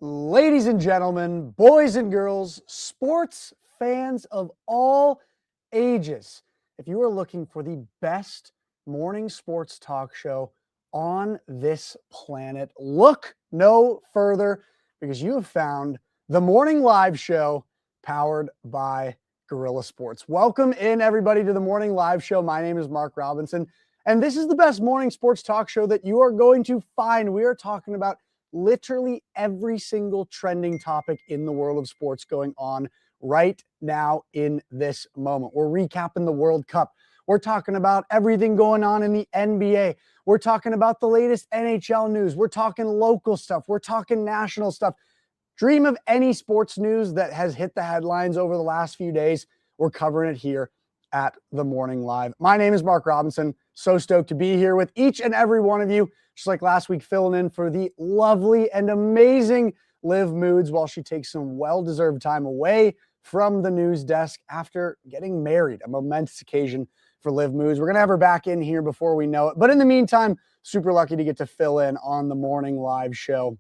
Ladies and gentlemen, boys and girls, sports fans of all ages, if you are looking for the best morning sports talk show on this planet, look no further because you have found the Morning Live Show powered by Guerilla Sports. Welcome in, everybody, to the Morning Live Show. My name is Mark Robinson, and this is the best morning sports talk show that you are going to find. We are talking about literally every single trending topic in the world of sports going on right now in this moment. We're recapping the World Cup. We're talking about everything going on in the NBA. We're talking about the latest NHL news. We're talking local stuff. We're talking national stuff. Dream of any sports news that has hit the headlines over the last few days. We're covering it here at the Morning Live. My name is Mark Robinson. So stoked to be here with each and every one of you. Just like last week, filling in for the lovely and amazing Liv Moods while she takes some well-deserved time away from the news desk after getting married, a momentous occasion for Liv Moods. We're going to have her back in here before we know it. But in the meantime, super lucky to get to fill in on the Morning Live Show.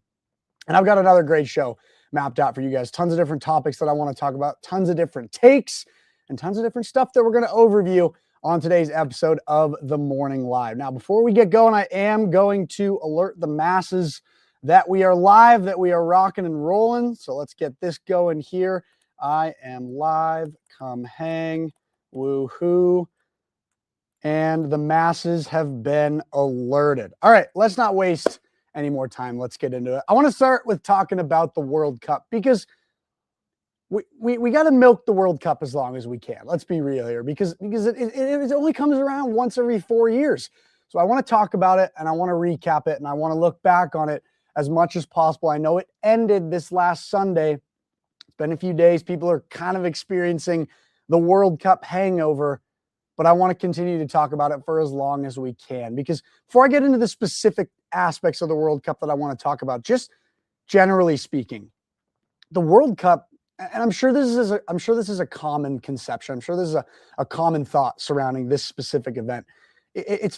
And I've got another great show mapped out for you guys. Tons of different topics that I want to talk about, tons of different takes, and tons of different stuff that we're going to overview on today's episode of the Morning Live. Now, before we get going, I am going to alert the masses that we are live, that we are rocking and rolling. So let's get this going here. I am live. Come hang. Woohoo. And the masses have been alerted. All right, let's not waste any more time. Let's get into it. I want to start with talking about the World Cup because we got to milk the World Cup as long as we can. Let's be real here because it only comes around once every 4 years. So I want to talk about it and I want to recap it and I want to look back on it as much as possible. I know it ended this last Sunday. It's been a few days. People are kind of experiencing the World Cup hangover, but I want to continue to talk about it for as long as we can because before I get into the specific aspects of the World Cup that I want to talk about, just generally speaking, the World Cup, and I'm sure this is a common conception. I'm sure this is a common thought surrounding this specific event. It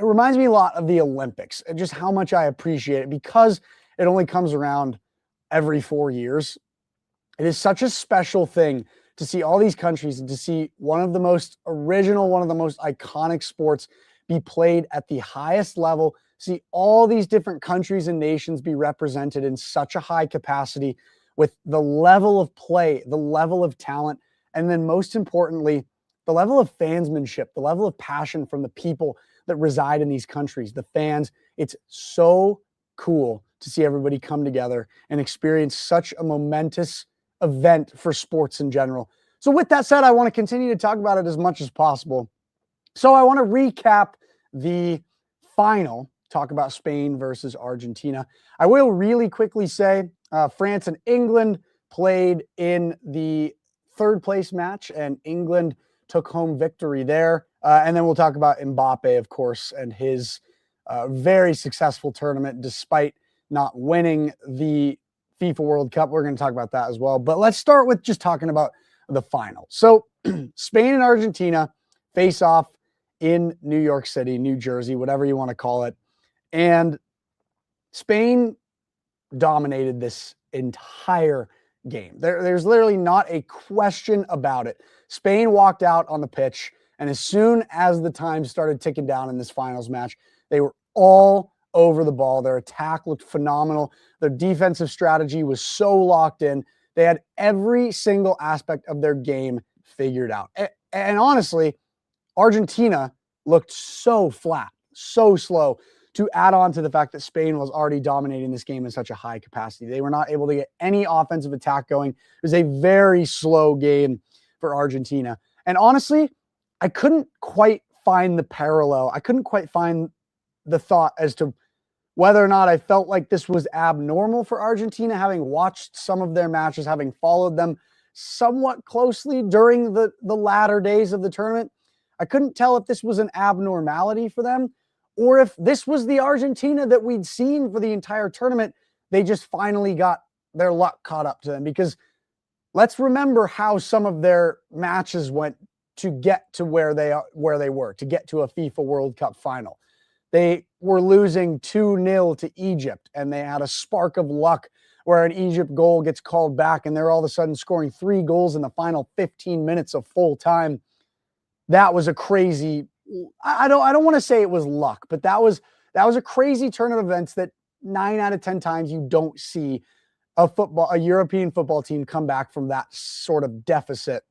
reminds me a lot of the Olympics and just how much I appreciate it because it only comes around every 4 years. It is such a special thing to see all these countries and to see one of the most original, one of the most iconic sports be played at the highest level, see all these different countries and nations be represented in such a high capacity with the level of play, the level of talent, and then most importantly, the level of fansmanship, the level of passion from the people that reside in these countries, the fans. It's so cool to see everybody come together and experience such a momentous event for sports in general. So with that said, I want to continue to talk about it as much as possible. So I want to recap the final, talk about Spain versus Argentina. I will really quickly say France and England played in the third place match and England took home victory there. And then we'll talk about Mbappe, of course, and his very successful tournament despite not winning the FIFA World Cup. We're going to talk about that as well. But let's start with just talking about the final. So Spain and Argentina face off in New York City, New Jersey, whatever you want to call it. And Spain dominated this entire game. There's literally not a question about it. Spain walked out on the pitch, and as soon as the time started ticking down in this finals match, they were all over the ball. Their attack looked phenomenal. Their defensive strategy was so locked in. They had every single aspect of their game figured out. And honestly, Argentina looked so flat, so slow, to add on to the fact that Spain was already dominating this game in such a high capacity. They were not able to get any offensive attack going. It was a very slow game for Argentina. And honestly, I couldn't quite find the parallel. I couldn't quite find the thought as to whether or not I felt like this was abnormal for Argentina, having watched some of their matches, having followed them somewhat closely during the latter days of the tournament. I couldn't tell if this was an abnormality for them or if this was the Argentina that we'd seen for the entire tournament. They just finally got their luck caught up to them, because let's remember how some of their matches went to get to where they were, to get to a FIFA World Cup final. They were losing 2-0 to Egypt, and they had a spark of luck where an Egypt goal gets called back, and they're all of a sudden scoring 3 goals in the final 15 minutes of full time. That was a crazy, I don't want to say it was luck, but that was a crazy turn of events that 9 out of 10 times you don't see a European football team come back from that sort of deficit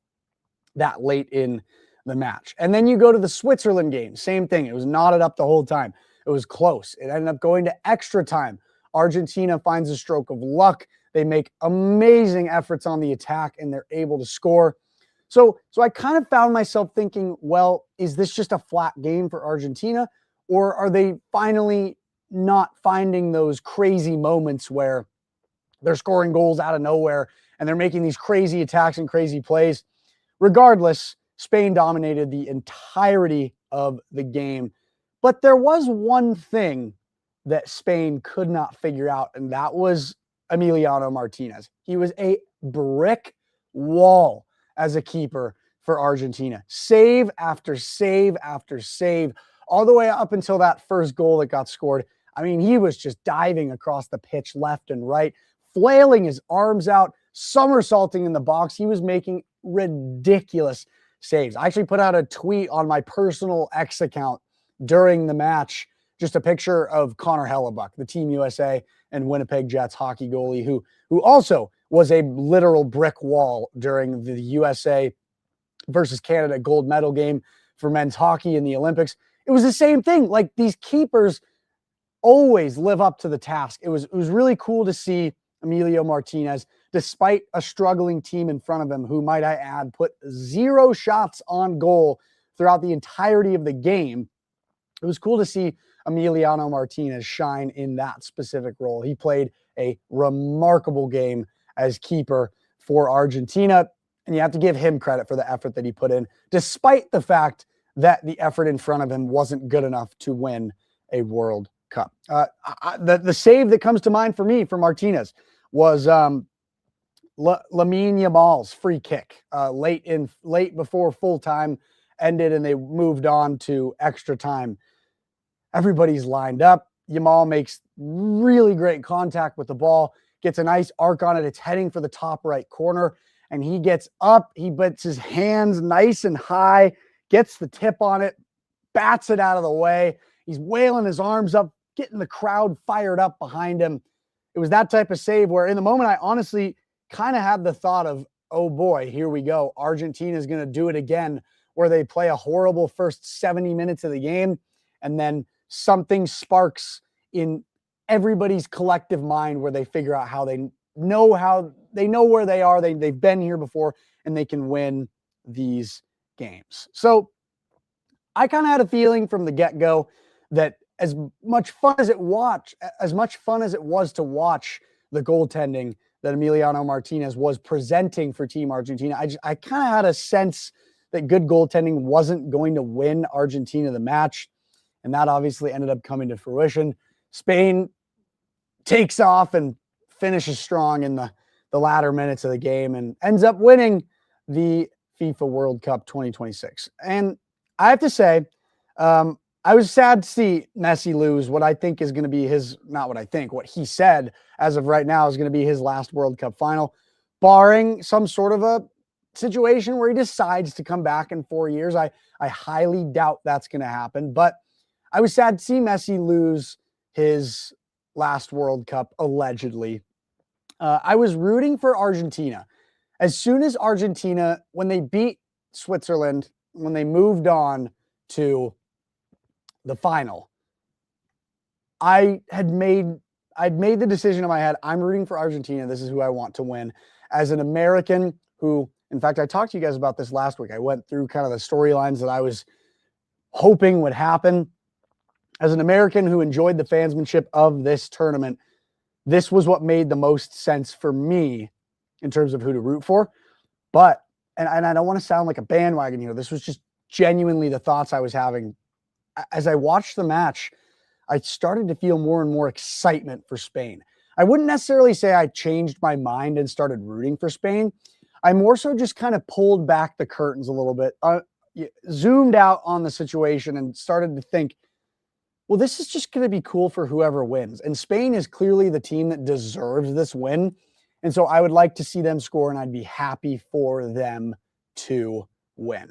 that late in the match. And then you go to the Switzerland game, same thing. It was knotted up the whole time. It was close. It ended up going to extra time. Argentina finds a stroke of luck. They make amazing efforts on the attack, and they're able to score. So I kind of found myself thinking, well, is this just a flat game for Argentina, or are they finally not finding those crazy moments where they're scoring goals out of nowhere and they're making these crazy attacks and crazy plays? Regardless, Spain dominated the entirety of the game. But there was one thing that Spain could not figure out, and that was Emiliano Martinez. He was a brick wall as a keeper for Argentina. Save after save after save, all the way up until that first goal that got scored. I mean, he was just diving across the pitch left and right, flailing his arms out, somersaulting in the box. He was making ridiculous saves. I actually put out a tweet on my personal X account during the match, just a picture of Connor Hellebuck, the Team USA and Winnipeg Jets hockey goalie, who also was a literal brick wall during the USA versus Canada gold medal game for men's hockey in the Olympics. It was the same thing. Like, these keepers always live up to the task. It was really cool to see Emilio Martinez, despite a struggling team in front of him, who, might I add, put 0 shots on goal throughout the entirety of the game. It was cool to see Emiliano Martinez shine in that specific role. He played a remarkable game as keeper for Argentina, and you have to give him credit for the effort that he put in, despite the fact that the effort in front of him wasn't good enough to win a World Cup. The save that comes to mind for me for Martinez was Lamine Yamal's free kick late before full time ended, and they moved on to extra time. Everybody's lined up. Yamal makes really great contact with the ball, gets a nice arc on it. It's heading for the top right corner, and he gets up. He puts his hands nice and high, gets the tip on it, bats it out of the way. He's wailing his arms up, getting the crowd fired up behind him. It was that type of save where in the moment I honestly kind of had the thought of, oh boy, here we go. Argentina is going to do it again, where they play a horrible first 70 minutes of the game, and then something sparks in everybody's collective mind where they figure out how they know where they are. They've been here before, and they can win these games. So I kind of had a feeling from the get-go that as much fun as it was to watch the goaltending that Emiliano Martinez was presenting for Team Argentina, I kind of had a sense that good goaltending wasn't going to win Argentina the match, and that obviously ended up coming to fruition. Spain takes off and finishes strong in the latter minutes of the game and ends up winning the FIFA World Cup 2026. And I have to say, I was sad to see Messi lose what I think is going to be what he said as of right now is going to be his last World Cup final, barring some sort of a situation where he decides to come back in 4 years. I highly doubt that's going to happen, but I was sad to see Messi lose his last World Cup, allegedly. I was rooting for Argentina. As soon as Argentina, when they beat Switzerland, when they moved on to the final, I'd made the decision in my head, I'm rooting for Argentina. This is who I want to win. As an American who, in fact, I talked to you guys about this last week. I went through kind of the storylines that I was hoping would happen. As an American who enjoyed the fansmanship of this tournament, this was what made the most sense for me in terms of who to root for. But, and I don't want to sound like a bandwagon here, this was just genuinely the thoughts I was having. As I watched the match, I started to feel more and more excitement for Spain. I wouldn't necessarily say I changed my mind and started rooting for Spain. I more so just kind of pulled back the curtains a little bit, zoomed out on the situation and started to think, well, this is just going to be cool for whoever wins. And Spain is clearly the team that deserves this win. And so I would like to see them score, and I'd be happy for them to win.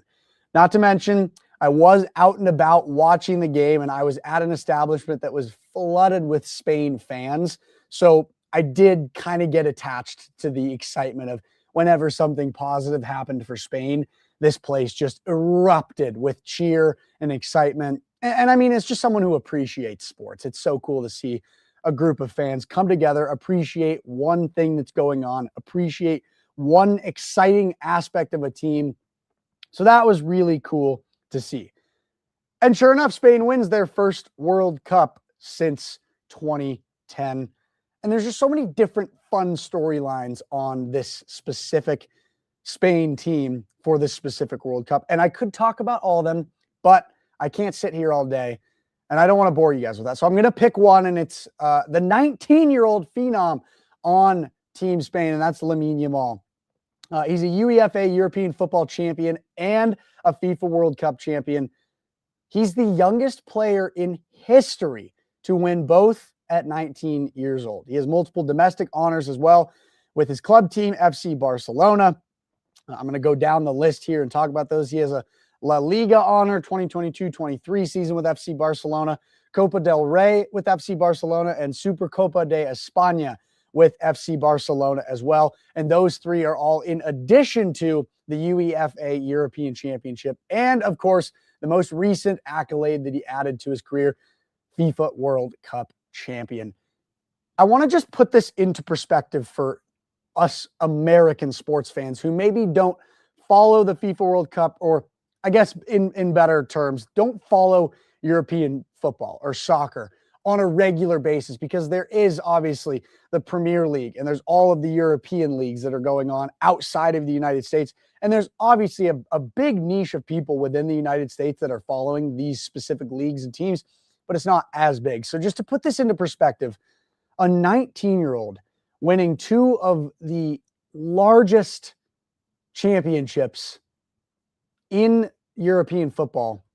Not to mention, I was out and about watching the game, and I was at an establishment that was flooded with Spain fans. So I did kind of get attached to the excitement of whenever something positive happened for Spain, this place just erupted with cheer and excitement. And I mean, it's just someone who appreciates sports. It's so cool to see a group of fans come together, appreciate one thing that's going on, appreciate one exciting aspect of a team. So that was really cool to see. And sure enough, Spain wins their first World Cup since 2010. And there's just so many different fun storylines on this specific Spain team for this specific World Cup. And I could talk about all of them, but I can't sit here all day, and I don't want to bore you guys with that. So I'm going to pick one, and it's the 19-year-old phenom on Team Spain, and that's Lamine Yamal. He's a UEFA European football champion and a FIFA World Cup champion. He's the youngest player in history to win both at 19 years old. He has multiple domestic honors as well with his club team, FC Barcelona. I'm going to go down the list here and talk about those. He has a La Liga honor 2022-23 season with FC Barcelona, Copa del Rey with FC Barcelona, and Supercopa de España with FC Barcelona as well. And those three are all in addition to the UEFA European Championship and, of course, the most recent accolade that he added to his career, FIFA World Cup champion. I want to just put this into perspective for us American sports fans who maybe don't follow the FIFA World Cup, or I guess in better terms, don't follow European football or soccer on a regular basis, because there is obviously the Premier League and there's all of the European leagues that are going on outside of the United States. And there's obviously a big niche of people within the United States that are following these specific leagues and teams, but it's not as big. So just to put this into perspective, a 19-year-old winning two of the largest championships in European football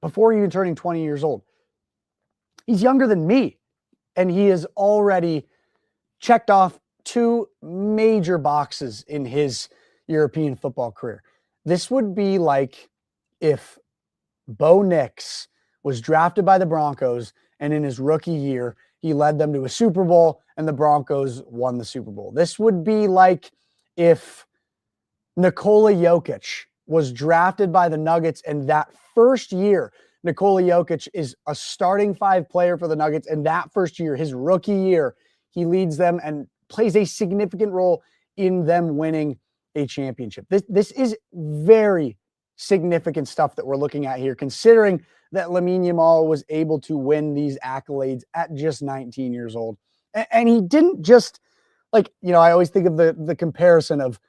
before even turning 20 years old. He's younger than me, and he has already checked off two major boxes in his European football career. This would be like if Bo Nix was drafted by the Broncos, and in his rookie year, he led them to a Super Bowl, and the Broncos won the Super Bowl. This would be like if Nikola Jokic was drafted by the Nuggets, and that first year, Nikola Jokic is a starting five player for the Nuggets, and that first year, his rookie year, he leads them and plays a significant role in them winning a championship. This is very significant stuff that we're looking at here, considering that Lamine Yamal was able to win these accolades at just 19 years old. And he didn't just, like, I always think of the comparison of,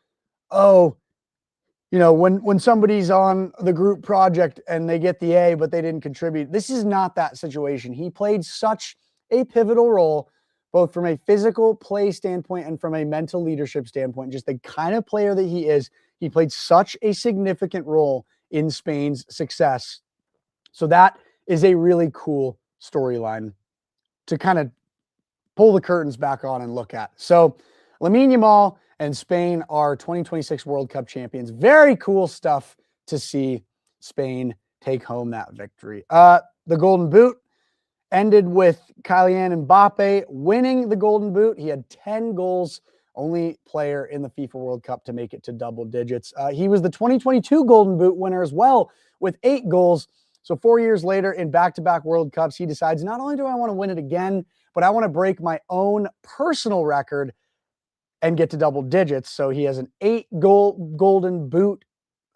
when somebody's on the group project and they get the A, but they didn't contribute. This is not that situation. He played such a pivotal role, both from a physical play standpoint and from a mental leadership standpoint, just the kind of player that he is. He played such a significant role in Spain's success. So that is a really cool storyline to kind of pull the curtains back on and look at. So Lamine Yamal and Spain are 2026 World Cup champions. Very cool stuff to see Spain take home that victory. The Golden Boot ended with Kylian Mbappe winning the Golden Boot. He had 10 goals, only player in the FIFA World Cup to make it to double digits. He was the 2022 Golden Boot winner as well with 8 goals. So 4 years later in back-to-back World Cups, he decides, not only do I want to win it again, but I want to break my own personal record and get to double digits. So he has an 8-goal Golden Boot.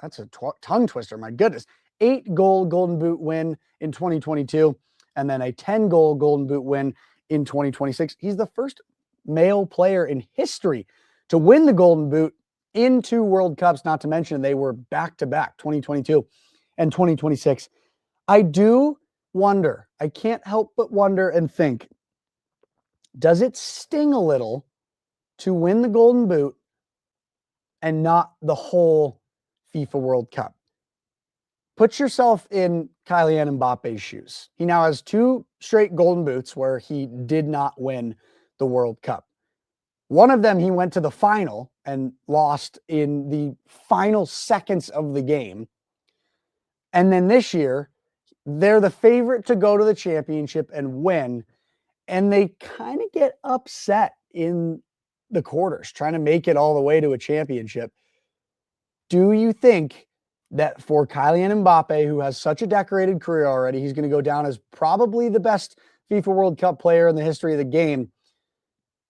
That's a tongue twister, my goodness. 8-goal Golden Boot win in 2022, and then a 10-goal Golden Boot win in 2026. He's the first male player in history to win the Golden Boot in 2 World Cups, not to mention they were back-to-back, 2022 and 2026. I do wonder, I can't help but wonder and think, does it sting a little to win the Golden Boot and not the whole FIFA World Cup? put yourself in Kylian Mbappe's shoes. He now has 2 straight golden boots where he did not win the World Cup. One of them, he went to the final and lost in the final seconds of the game. And then this year, they're the favorite to go to the championship and win. And they kind of get upset in the quarters, trying to make it all the way to a championship. Do you think that for Kylian Mbappe, who has such a decorated career already, he's going to go down as probably the best FIFA World Cup player in the history of the game?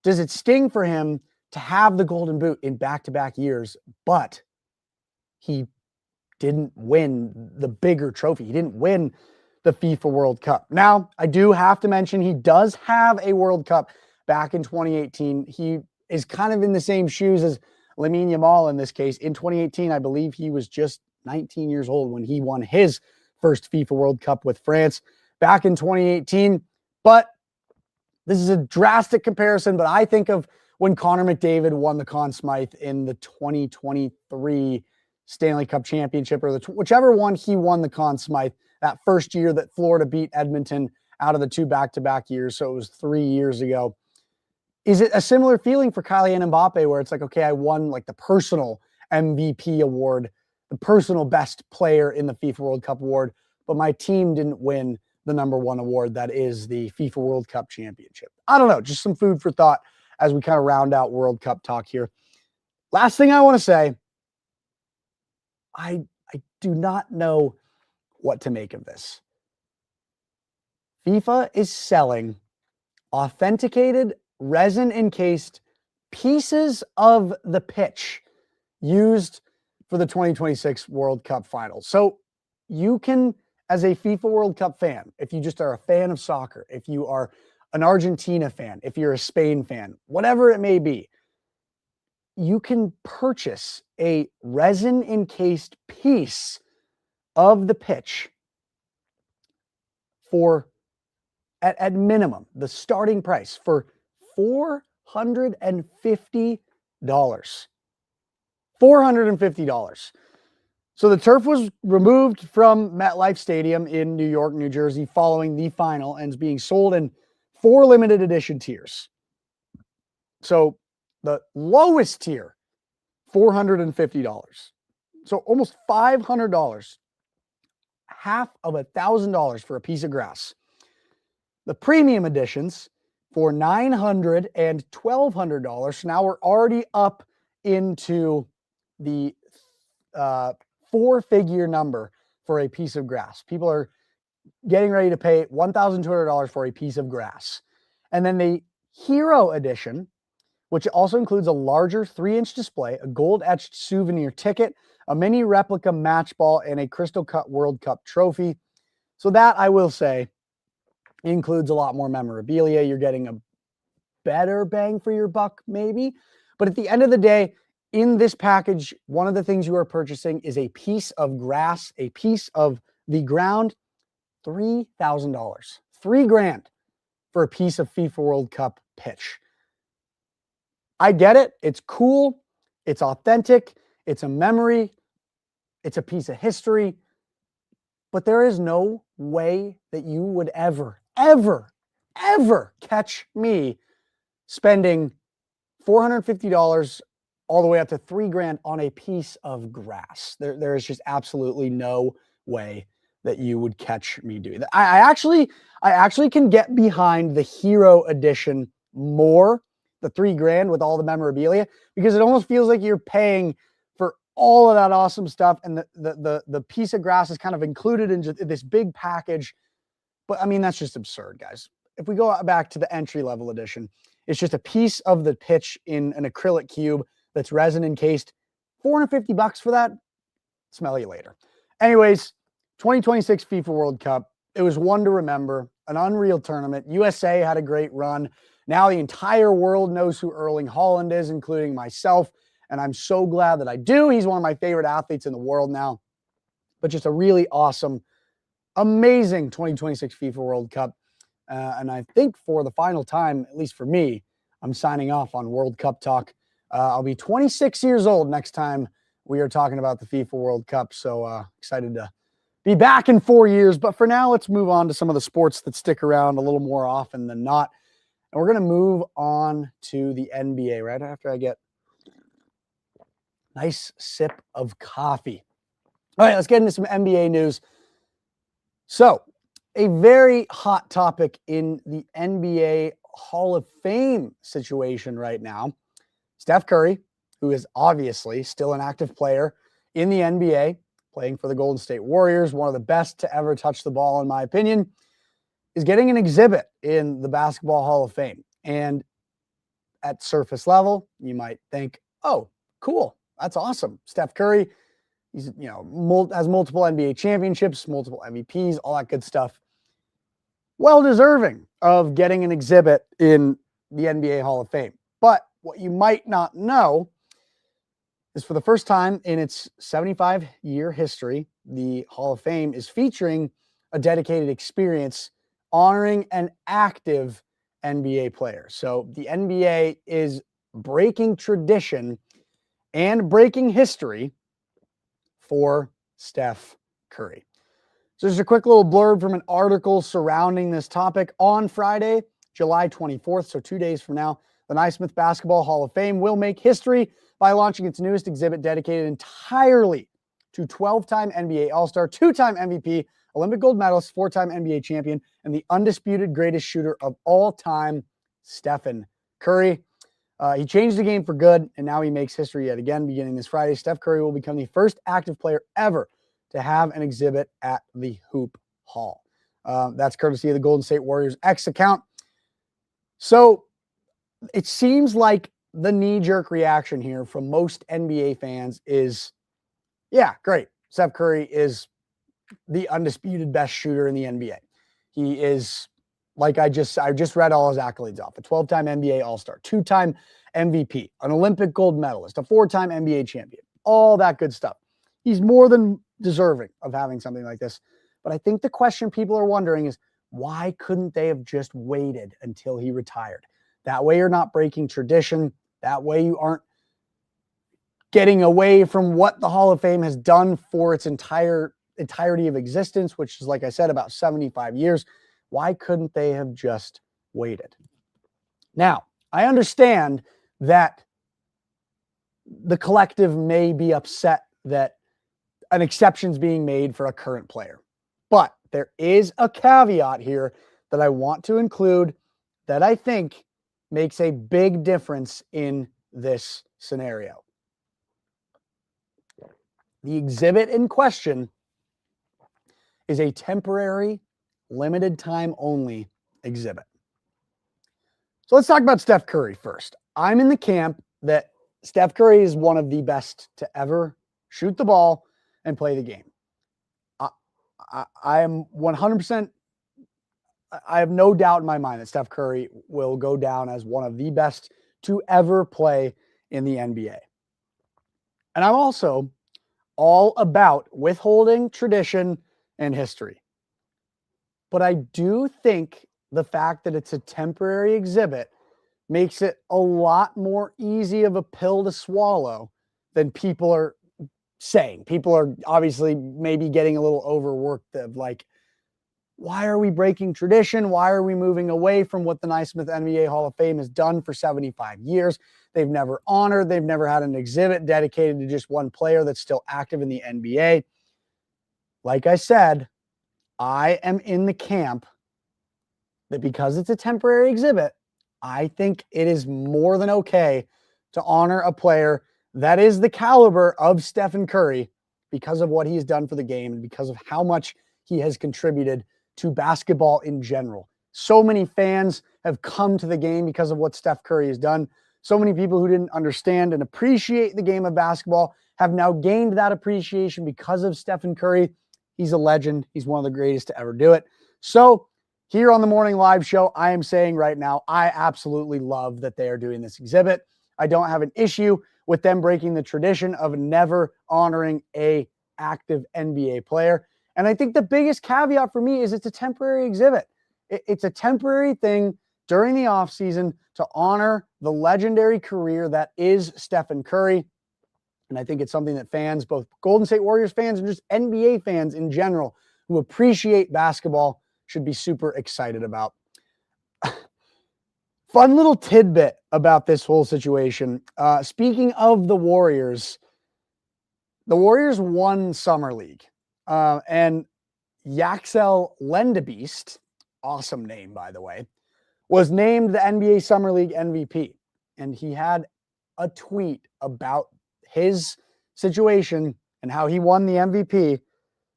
Does it sting for him to have the golden boot in back-to-back years, but he didn't win the bigger trophy? He didn't win the FIFA World Cup. Now, I do have to mention he does have a World Cup back in 2018. He is kind of in the same shoes as Lamine Yamal in this case. In 2018, I believe he was just 19 years old when he won his first FIFA World Cup with France back in 2018. But this is a drastic comparison, but I think of when Connor McDavid won the Conn Smythe in the 2023 Stanley Cup Championship, or whichever one he won the Conn Smythe, that first year that Florida beat Edmonton out of the 2 back-to-back years, so it was 3 years ago. Is it a similar feeling for Kylian Mbappe where it's like, okay, I won like the personal MVP award, the personal best player in the FIFA World Cup award, but my team didn't win the #1 award, that is the FIFA World Cup Championship? I don't know, just some food for thought as we kind of round out World Cup talk here. Last thing I want to say, I do not know what to make of this. FIFA is selling authenticated, resin-encased pieces of the pitch used for the 2026 World Cup Finals. So you can, as a FIFA World Cup fan, if you just are a fan of soccer, if you are an Argentina fan, if you're a Spain fan, whatever it may be, you can purchase a resin-encased piece of the pitch for, at minimum, the starting price for $450. $450. So the turf was removed from MetLife Stadium in New York, New Jersey following the final and is being sold in 4 limited edition tiers. So the lowest tier, $450. So almost $500, half of $1,000 for a piece of grass. The premium editions for $900 and $1,200. So now we're already up into the 4-figure number for a piece of grass. People are getting ready to pay $1,200 for a piece of grass. And then the Hero Edition, which also includes a larger 3-inch display, a gold-etched souvenir ticket, a mini replica match ball, and a crystal cut World Cup trophy. So that, I will say, includes a lot more memorabilia. You're getting a better bang for your buck, maybe. But at the end of the day, in this package, one of the things you are purchasing is a piece of grass, a piece of the ground, $3,000. $3,000 for a piece of FIFA World Cup pitch. I get it. It's cool. It's authentic. It's a memory. It's a piece of history. But there is no way that you would ever catch me spending $450 all the way up to $3,000 on a piece of grass. There is just absolutely no way that you would catch me doing that. I actually can get behind the Hero Edition more, the $3,000 with all the memorabilia, because it almost feels like you're paying for all of that awesome stuff, and the piece of grass is kind of included in this big package. But I mean, that's just absurd, guys. If we go back to the entry-level edition, it's just a piece of the pitch in an acrylic cube that's resin encased. $450 for that? Smell you later. Anyways, 2026 FIFA World Cup. It was one to remember, an unreal tournament. USA had a great run. Now the entire world knows who Erling Haaland is, including myself, and I'm so glad that I do. He's one of my favorite athletes in the world now. But just a really awesome, amazing 2026 FIFA World Cup. And I think for the final time, at least for me, I'm signing off on World Cup talk. I'll be 26 years old next time we are talking about the FIFA World Cup. So excited to be back in 4 years. But for now, let's move on to some of the sports that stick around a little more often than not. And we're going to move on to the NBA right after I get a nice sip of coffee. All right, let's get into some NBA news. So, a very hot topic in the NBA Hall of Fame situation right now. Steph Curry, who is obviously still an active player in the NBA, playing for the Golden State Warriors, one of the best to ever touch the ball, in my opinion, is getting an exhibit in the Basketball Hall of Fame. And at surface level, you might think, oh, cool, that's awesome. Steph Curry, he's, has multiple NBA championships, multiple MVPs, all that good stuff. Well deserving of getting an exhibit in the NBA Hall of Fame. But what you might not know is for the first time in its 75-year history, the Hall of Fame is featuring a dedicated experience honoring an active NBA player. So the NBA is breaking tradition and breaking history for Steph Curry. So just a quick little blurb from an article surrounding this topic. On Friday, July 24th, so 2 days from now, the Naismith Basketball Hall of Fame will make history by launching its newest exhibit dedicated entirely to 12-time NBA All-Star, 2-time MVP, Olympic gold medalist, 4-time NBA champion, and the undisputed greatest shooter of all time, Stephen Curry. He changed the game for good, and now he makes history yet again. Beginning this Friday, Steph Curry will become the first active player ever to have an exhibit at the Hoop Hall. That's courtesy of the Golden State Warriors X account. So it seems like the knee-jerk reaction here from most NBA fans is, yeah, great. Steph Curry is the undisputed best shooter in the NBA. He is, like I just read all his accolades off, a 12-time NBA All-Star, 2-time MVP, an Olympic gold medalist, a 4-time NBA champion, all that good stuff. He's more than deserving of having something like this. But I think the question people are wondering is, why couldn't they have just waited until he retired? That way you're not breaking tradition. That way you aren't getting away from what the Hall of Fame has done for its entirety of existence, which is, like I said, about 75 years. Why couldn't they have just waited? Now, I understand that the collective may be upset that an exception's being made for a current player. But there is a caveat here that I want to include that I think makes a big difference in this scenario. The exhibit in question is a temporary, limited time only exhibit. So let's talk about Steph Curry first. I'm in the camp that Steph Curry is one of the best to ever shoot the ball and play the game. I am 100%, I have no doubt in my mind that Steph Curry will go down as one of the best to ever play in the NBA. And I'm also all about withholding tradition and history. But I do think the fact that it's a temporary exhibit makes it a lot more easy of a pill to swallow than people are saying. People are obviously maybe getting a little overworked of like, why are we breaking tradition? Why are we moving away from what the Naismith NBA Hall of Fame has done for 75 years? They've never had an exhibit dedicated to just one player that's still active in the NBA. Like I said, I am in the camp that because it's a temporary exhibit, I think it is more than okay to honor a player that is the caliber of Stephen Curry because of what he's done for the game and because of how much he has contributed to basketball in general. So many fans have come to the game because of what Steph Curry has done. So many people who didn't understand and appreciate the game of basketball have now gained that appreciation because of Stephen Curry. He's a legend. He's one of the greatest to ever do it. So here on the Morning Live Show, I am saying right now, I absolutely love that they are doing this exhibit. I don't have an issue with them breaking the tradition of never honoring a active NBA player. And I think the biggest caveat for me is it's a temporary exhibit. It's a temporary thing during the offseason to honor the legendary career that is Stephen Curry. And I think it's something that fans, both Golden State Warriors fans and just NBA fans in general, who appreciate basketball, should be super excited about. Fun little tidbit about this whole situation. Speaking of the Warriors won Summer League. And Yaxel Lendebeest, awesome name, by the way, was named the NBA Summer League MVP. And he had a tweet about his situation and how he won the MVP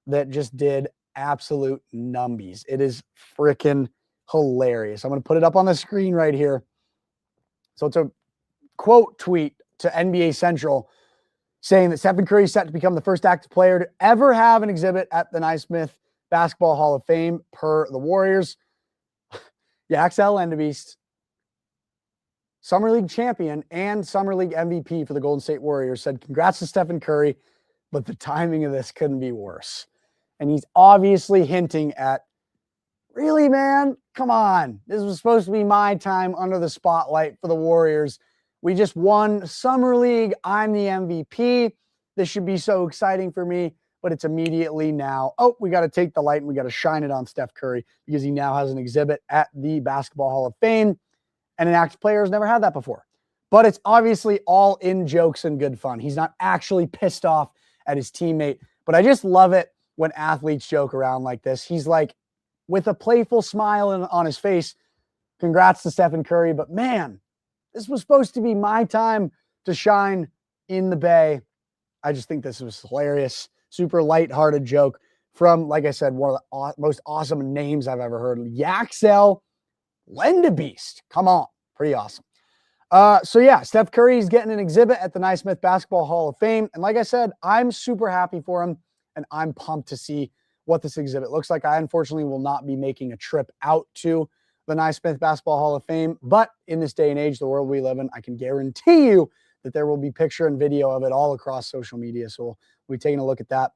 that just did absolute numbies. It is freaking hilarious. I'm going to put it up on the screen right here. So it's a quote tweet to NBA Central saying that Stephen Curry is set to become the first active player to ever have an exhibit at the Naismith Basketball Hall of Fame per the Warriors. Yaxel Lendebeest, Summer League champion and Summer League MVP for the Golden State Warriors, said, "Congrats to Stephen Curry, but the timing of this couldn't be worse." And he's obviously hinting at, really, man? Come on. This was supposed to be my time under the spotlight for the Warriors. We just won Summer League. I'm the MVP. This should be so exciting for me, but it's immediately now, oh, we got to take the light and we got to shine it on Steph Curry because he now has an exhibit at the Basketball Hall of Fame, and an active player has never had that before. But it's obviously all in jokes and good fun. He's not actually pissed off at his teammate, but I just love it when athletes joke around like this. He's like, with a playful smile on his face, congrats to Stephen Curry, but man, this was supposed to be my time to shine in the Bay. I just think this was hilarious. Super lighthearted joke from, like I said, one of the most awesome names I've ever heard. Yaxel Lendebeest. Come on. Pretty awesome. So yeah, Steph Curry is getting an exhibit at the Naismith Basketball Hall of Fame. And like I said, I'm super happy for him, and I'm pumped to see what this exhibit looks like. I unfortunately will not be making a trip out to the Naismith Basketball Hall of Fame, but in this day and age, the world we live in, I can guarantee you that there will be picture and video of it all across social media. So we'll be taking a look at that.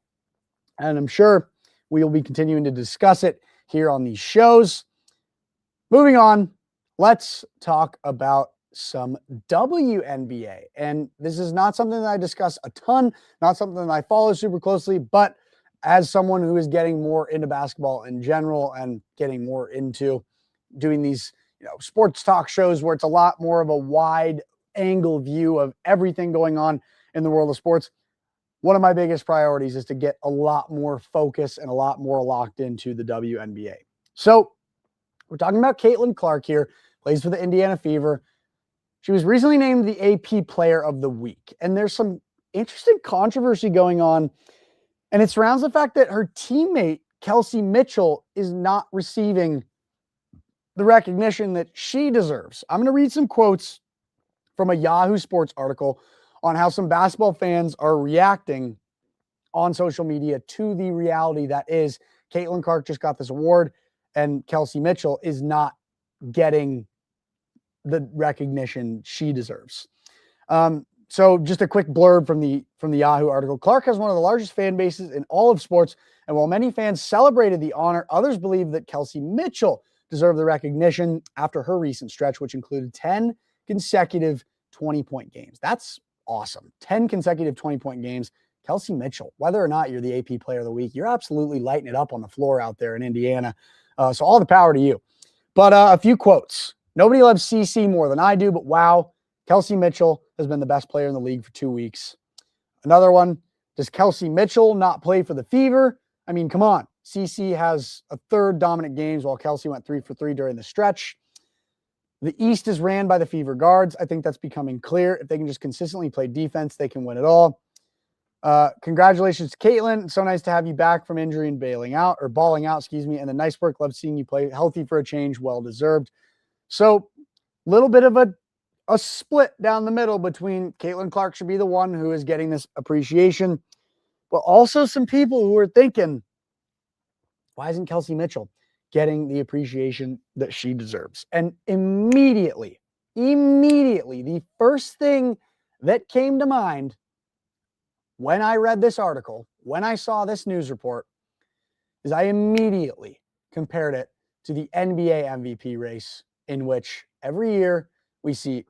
And I'm sure we will be continuing to discuss it here on these shows. Moving on, let's talk about some WNBA. And this is not something that I discuss a ton, not something that I follow super closely, but as someone who is getting more into basketball in general and getting more into doing these, sports talk shows where it's a lot more of a wide angle view of everything going on in the world of sports, one of my biggest priorities is to get a lot more focus and a lot more locked into the WNBA. So we're talking about Caitlin Clark here, plays for the Indiana Fever. She was recently named the AP Player of the Week, and there's some interesting controversy going on, and it surrounds the fact that her teammate, Kelsey Mitchell, is not receiving the recognition that she deserves. I'm going to read some quotes from a Yahoo Sports article on how some basketball fans are reacting on social media to the reality that is Caitlin Clark just got this award and Kelsey Mitchell is not getting the recognition she deserves. So just a quick blurb from the Yahoo article. Clark has one of the largest fan bases in all of sports, and while many fans celebrated the honor, others believe that Kelsey Mitchell deserved the recognition after her recent stretch, which included 10 consecutive 20-point games. That's awesome. 10 consecutive 20-point games. Kelsey Mitchell, whether or not you're the AP Player of the Week, you're absolutely lighting it up on the floor out there in Indiana. So all the power to you. But a few quotes. Nobody loves CC more than I do, but wow, Kelsey Mitchell has been the best player in the league for 2 weeks. Another one, does Kelsey Mitchell not play for the Fever? I mean, come on. CC has a third dominant games while Kelsey went 3 for 3 during the stretch. The East is ran by the Fever guards. I think that's becoming clear. If they can just consistently play defense, they can win it all. Congratulations to Caitlin. It's so nice to have you back from injury and balling out. And the nice work. Love seeing you play healthy for a change. Well deserved. So a little bit of a split down the middle between Caitlin Clark should be the one who is getting this appreciation, but also some people who are thinking, why isn't Kelsey Mitchell getting the appreciation that she deserves? And immediately, the first thing that came to mind when I read this article, when I saw this news report, is I immediately compared it to the NBA MVP race, in which every year we see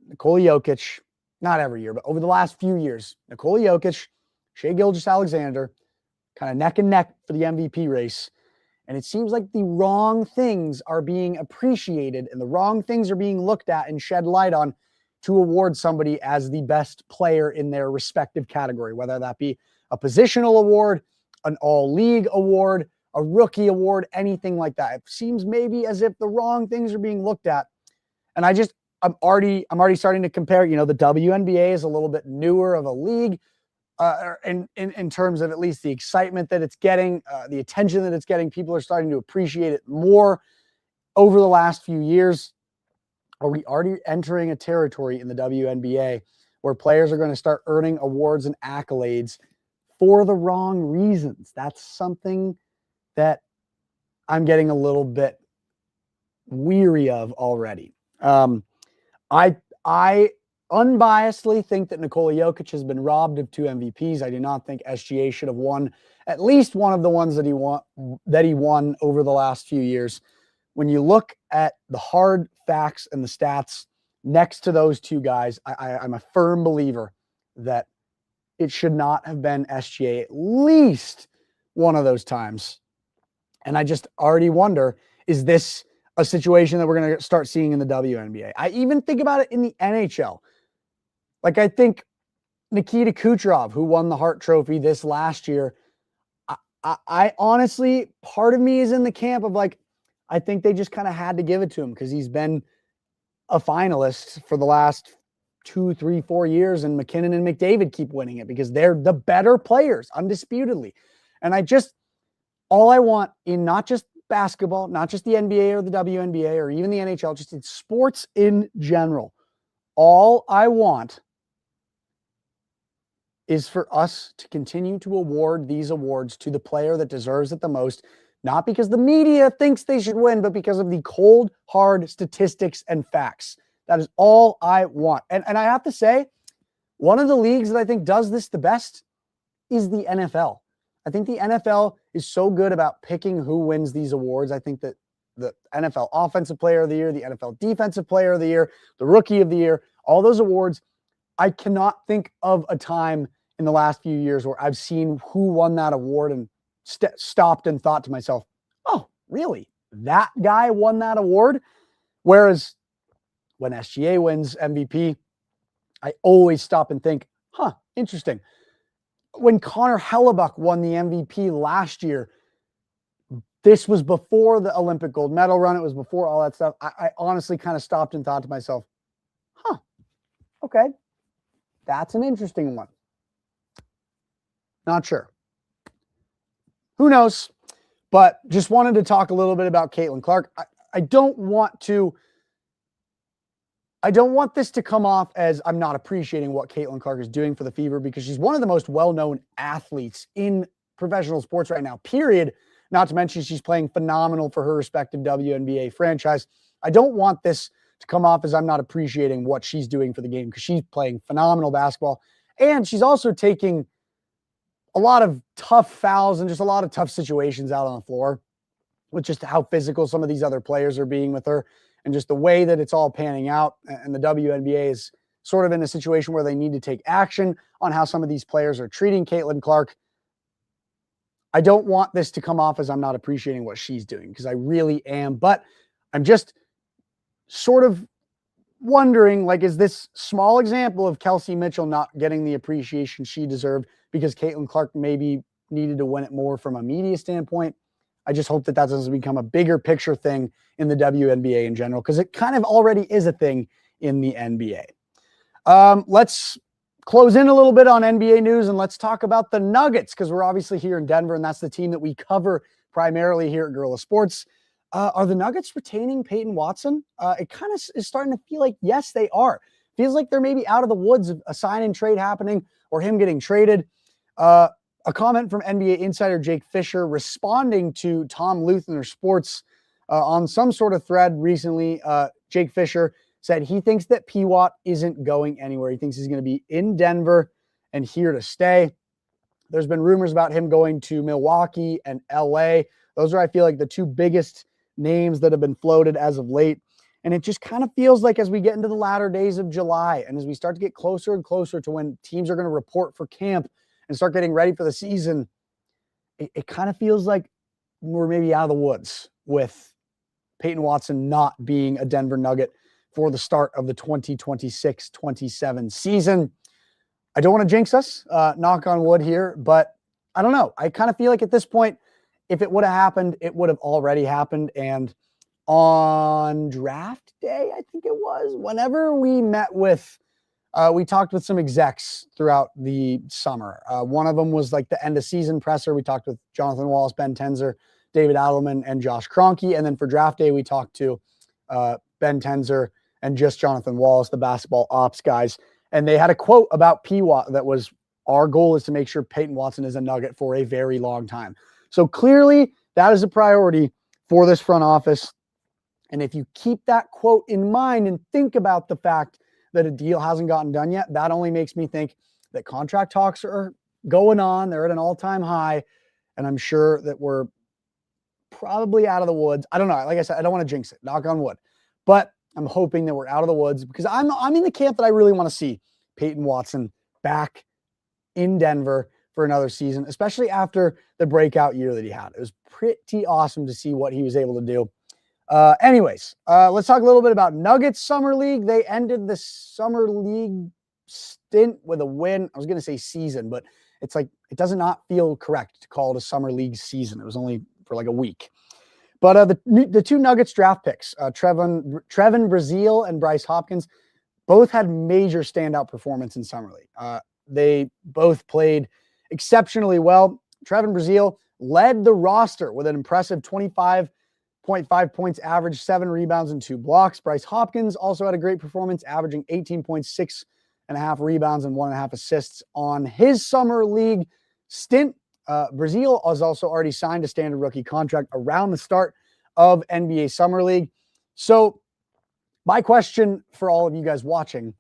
Nikola Jokic not every year, but over the last few years, Nikola Jokic, Shai Gilgeous-Alexander, kind of neck and neck for the MVP race. And it seems like the wrong things are being appreciated and the wrong things are being looked at and shed light on to award somebody as the best player in their respective category, whether that be a positional award, an all-league award, a rookie award, anything like that. It seems maybe as if the wrong things are being looked at. And I'm already starting to compare, the WNBA is a little bit newer of a league in terms of at least the excitement that it's getting, the attention that it's getting. People are starting to appreciate it more over the last few years. Are we already entering a territory in the WNBA where players are going to start earning awards and accolades for the wrong reasons? That's something that I'm getting a little bit weary of already. I unbiasedly think that Nikola Jokic has been robbed of 2 MVPs. I do not think SGA should have won at least one of the ones that he won over the last few years. When you look at the hard facts and the stats next to those two guys, I'm a firm believer that it should not have been SGA at least one of those times. And I just already wonder, is this a situation that we're going to start seeing in the WNBA? I even think about it in the NHL. Like, I think Nikita Kucherov, who won the Hart Trophy this last year, I honestly, part of me is in the camp of like, I think they just kind of had to give it to him because he's been a finalist for the last 2, 3, 4 years, and McKinnon and McDavid keep winning it because they're the better players, undisputedly. And all I want in not just basketball, not just the NBA or the WNBA or even the NHL, just in sports in general, all I want is for us to continue to award these awards to the player that deserves it the most, not because the media thinks they should win, but because of the cold, hard statistics and facts. That is all I want. And I have to say, one of the leagues that I think does this the best is the NFL. I think the NFL is so good about picking who wins these awards. I think that the NFL Offensive Player of the Year, the NFL Defensive Player of the Year, the Rookie of the Year, all those awards, I cannot think of a time in the last few years where I've seen who won that award and stopped and thought to myself, oh, really? That guy won that award? Whereas when SGA wins MVP, I always stop and think, interesting. When Connor Hellebuck won the MVP last year, this was before the Olympic gold medal run. It was before all that stuff. I honestly kind of stopped and thought to myself, okay, that's an interesting one. Not sure. Who knows? But just wanted to talk a little bit about Caitlin Clark. I don't want this to come off as I'm not appreciating what Caitlin Clark is doing for the Fever, because she's one of the most well-known athletes in professional sports right now, period. Not to mention she's playing phenomenal for her respective WNBA franchise. I don't want this to come off as I'm not appreciating what she's doing for the game, because she's playing phenomenal basketball. And she's also taking a lot of tough fouls and just a lot of tough situations out on the floor with just how physical some of these other players are being with her and just the way that it's all panning out. And the WNBA is sort of in a situation where they need to take action on how some of these players are treating Caitlin Clark. I don't want this to come off as I'm not appreciating what she's doing, because I really am. But I'm just sort of wondering, like, is this small example of Kelsey Mitchell not getting the appreciation she deserved because Caitlin Clark maybe needed to win it more from a media standpoint? I just hope that doesn't become a bigger picture thing in the WNBA in general, because it kind of already is a thing in the NBA. Let's close in a little bit on NBA news, and let's talk about the Nuggets, because we're obviously here in Denver, and that's the team that we cover primarily here at Guerilla Sports. Are the Nuggets retaining Peyton Watson? It kind of is starting to feel like, yes, they are. Feels like they're maybe out of the woods of a sign and trade happening or him getting traded. A comment from NBA insider Jake Fisher responding to Tom Luthner Sports on some sort of thread recently. Jake Fisher said he thinks that P-Watt isn't going anywhere. He thinks he's going to be in Denver and here to stay. There's been rumors about him going to Milwaukee and LA. Those are, I feel like, the two biggest names that have been floated as of late. And it just kind of feels like as we get into the latter days of July and as we start to get closer and closer to when teams are going to report for camp and start getting ready for the season, it kind of feels like we're maybe out of the woods with Peyton Watson not being a Denver Nugget for the start of the 2026-27 season. I don't want to jinx us, knock on wood here, but I don't know. I kind of feel like at this point, if it would have happened, it would have already happened. And on draft day, I think it was, whenever we met with, we talked with some execs throughout the summer. One of them was like the end of season presser. We talked with Jonathan Wallace, Ben Tenzer, David Adelman, and Josh Kroenke. And then for draft day, we talked to Ben Tenzer and just Jonathan Wallace, the basketball ops guys. And they had a quote about P-Watt that was, our goal is to make sure Peyton Watson is a Nugget for a very long time. So clearly that is a priority for this front office. And if you keep that quote in mind and think about the fact that a deal hasn't gotten done yet, that only makes me think that contract talks are going on. They're at an all-time high. And I'm sure that we're probably out of the woods. I don't know. Like I said, I don't want to jinx it, knock on wood. But I'm hoping that we're out of the woods because I'm in the camp that I really want to see Peyton Watson back in Denver for another season, especially after the breakout year that he had. It was pretty awesome to see what he was able to do. Anyways, let's talk a little bit about Nuggets Summer League. They ended the Summer League stint with a win. I was going to say season, but it's like, it does not feel correct to call it a Summer League season. It was only for like a week. But the two Nuggets draft picks, Trevin Brazile and Bryce Hopkins, both had major standout performance in Summer League. They both played exceptionally well. Trevin Brazile led the roster with an impressive 25.5 points average, 7 rebounds, and 2 blocks. Bryce Hopkins also had a great performance, averaging 18.6 rebounds and 1.5 assists on his Summer League stint. Brazile has also already signed a standard rookie contract around the start of NBA Summer League. So my question for all of you guys watching,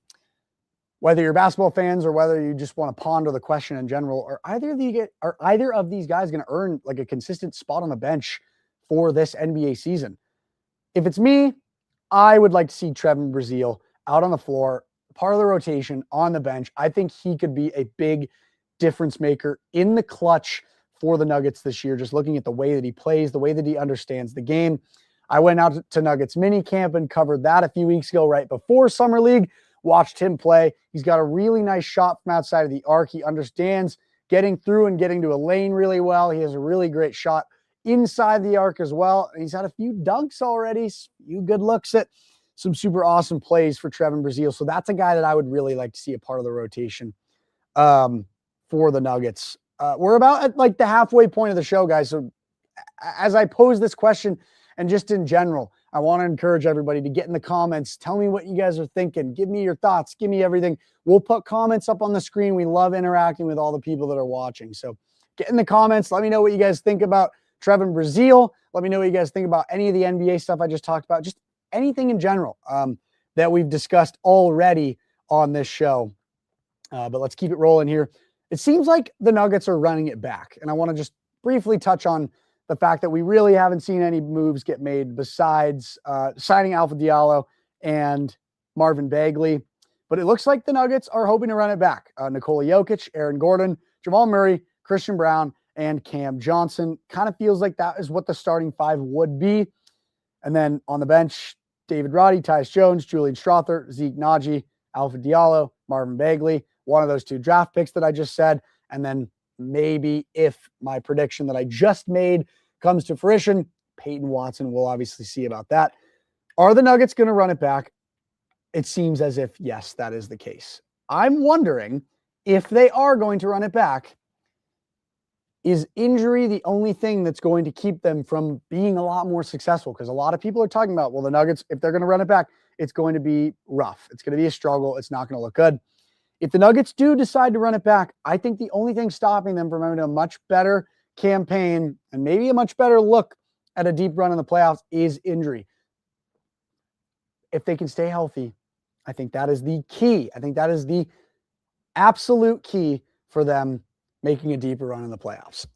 whether you're basketball fans or whether you just want to ponder the question in general, are either of these guys going to earn like a consistent spot on the bench for this NBA season? If it's me, I would like to see Trevin Brazile out on the floor, part of the rotation on the bench. I think he could be a big difference maker in the clutch for the Nuggets this year, just looking at the way that he plays, the way that he understands the game. I went out to Nuggets mini camp and covered that a few weeks ago, right before Summer League, watched him play. He's got a really nice shot from outside of the arc. He understands getting through and getting to a lane really well. He has a really great shot inside the arc as well. And he's had a few dunks already, a few good looks at some super awesome plays for Trevin Brazile. So that's a guy that I would really like to see a part of the rotation for the Nuggets. We're about at like the halfway point of the show, guys. So as I pose this question and just in general, I want to encourage everybody to get in the comments. Tell me what you guys are thinking. Give me your thoughts. Give me everything. We'll put comments up on the screen. We love interacting with all the people that are watching. So get in the comments. Let me know what you guys think about Trevin Brazile. Let me know what you guys think about any of the NBA stuff I just talked about. Just anything in general that we've discussed already on this show. But let's keep it rolling here. It seems like the Nuggets are running it back. And I want to just briefly touch on the fact that we really haven't seen any moves get made besides signing Alpha Diallo and Marvin Bagley. But it looks like the Nuggets are hoping to run it back. Nikola Jokic, Aaron Gordon, Jamal Murray, Christian Brown, and Cam Johnson. Kind of feels like that is what the starting 5 would be. And then on the bench, David Roddy, Tyus Jones, Julian Strawther, Zeke Naji, Alpha Diallo, Marvin Bagley, one of those 2 draft picks that I just said. And then maybe if my prediction that I just made comes to fruition, Peyton Watson, we'll obviously see about that. Are the Nuggets going to run it back? It seems as if, yes, that is the case. I'm wondering if they are going to run it back, is injury the only thing that's going to keep them from being a lot more successful? Because a lot of people are talking about, well, the Nuggets, if they're going to run it back, it's going to be rough. It's going to be a struggle. It's not going to look good. If the Nuggets do decide to run it back, I think the only thing stopping them from having a much better campaign and maybe a much better look at a deep run in the playoffs is injury. If they can stay healthy, I think that is the key. I think that is the absolute key for them making a deeper run in the playoffs.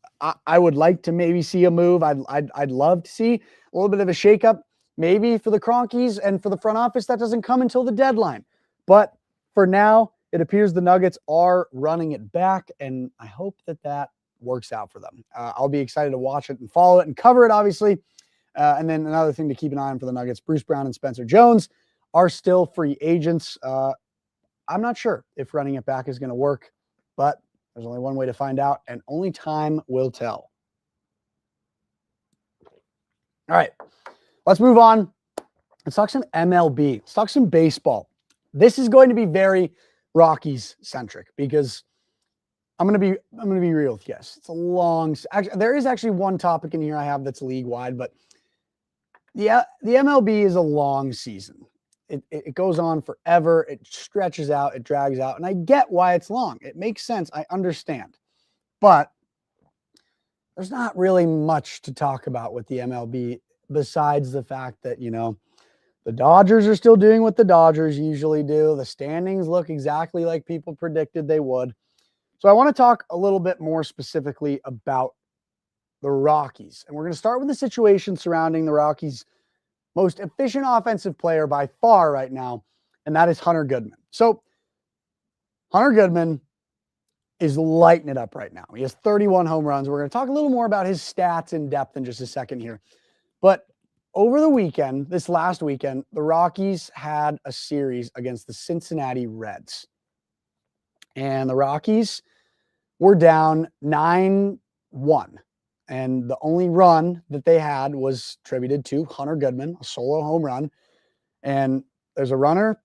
I would like to maybe see a move. I'd love to see a little bit of a shakeup Maybe for the Cronkies and for the front office, that doesn't come until the deadline. But for now, it appears the Nuggets are running it back, and I hope that works out for them. I'll be excited to watch it and follow it and cover it, obviously. And then another thing to keep an eye on for the Nuggets, Bruce Brown and Spencer Jones are still free agents. I'm not sure if running it back is going to work, but there's only one way to find out, and only time will tell. All right, let's move on. Let's talk some MLB. Let's talk some baseball. This is going to be very Rockies centric because I'm going to be real with you guys. It's a long, actually, there is actually one topic in here I have that's league wide, but the MLB is a long season. It goes on forever. It stretches out, it drags out, and I get why it's long. It makes sense. I understand, but there's not really much to talk about with the MLB besides the fact that, the Dodgers are still doing what the Dodgers usually do. The standings look exactly like people predicted they would. So I want to talk a little bit more specifically about the Rockies. And we're going to start with the situation surrounding the Rockies' most efficient offensive player by far right now, and that is Hunter Goodman. So Hunter Goodman is lighting it up right now. He has 31 home runs. We're going to talk a little more about his stats in depth in just a second here. But over the weekend, this last weekend, the Rockies had a series against the Cincinnati Reds. And the Rockies were down 9-1. And the only run that they had was attributed to Hunter Goodman, a solo home run. And there's a runner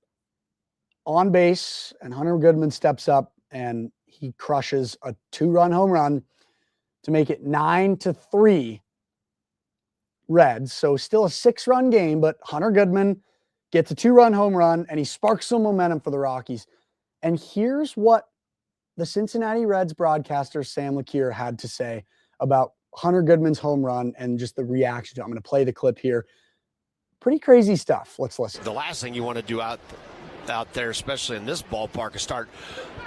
on base, and Hunter Goodman steps up and he crushes a 2-run home run to make it 9-3 Reds. So still a 6-run game, but Hunter Goodman gets a 2-run home run and he sparks some momentum for the Rockies. And here's what the Cincinnati Reds broadcaster Sam LeCure had to say about Hunter Goodman's home run and just the reaction to it. I'm going to play the clip here. Pretty crazy stuff. Let's listen. The last thing you want to do out there, especially in this ballpark, is start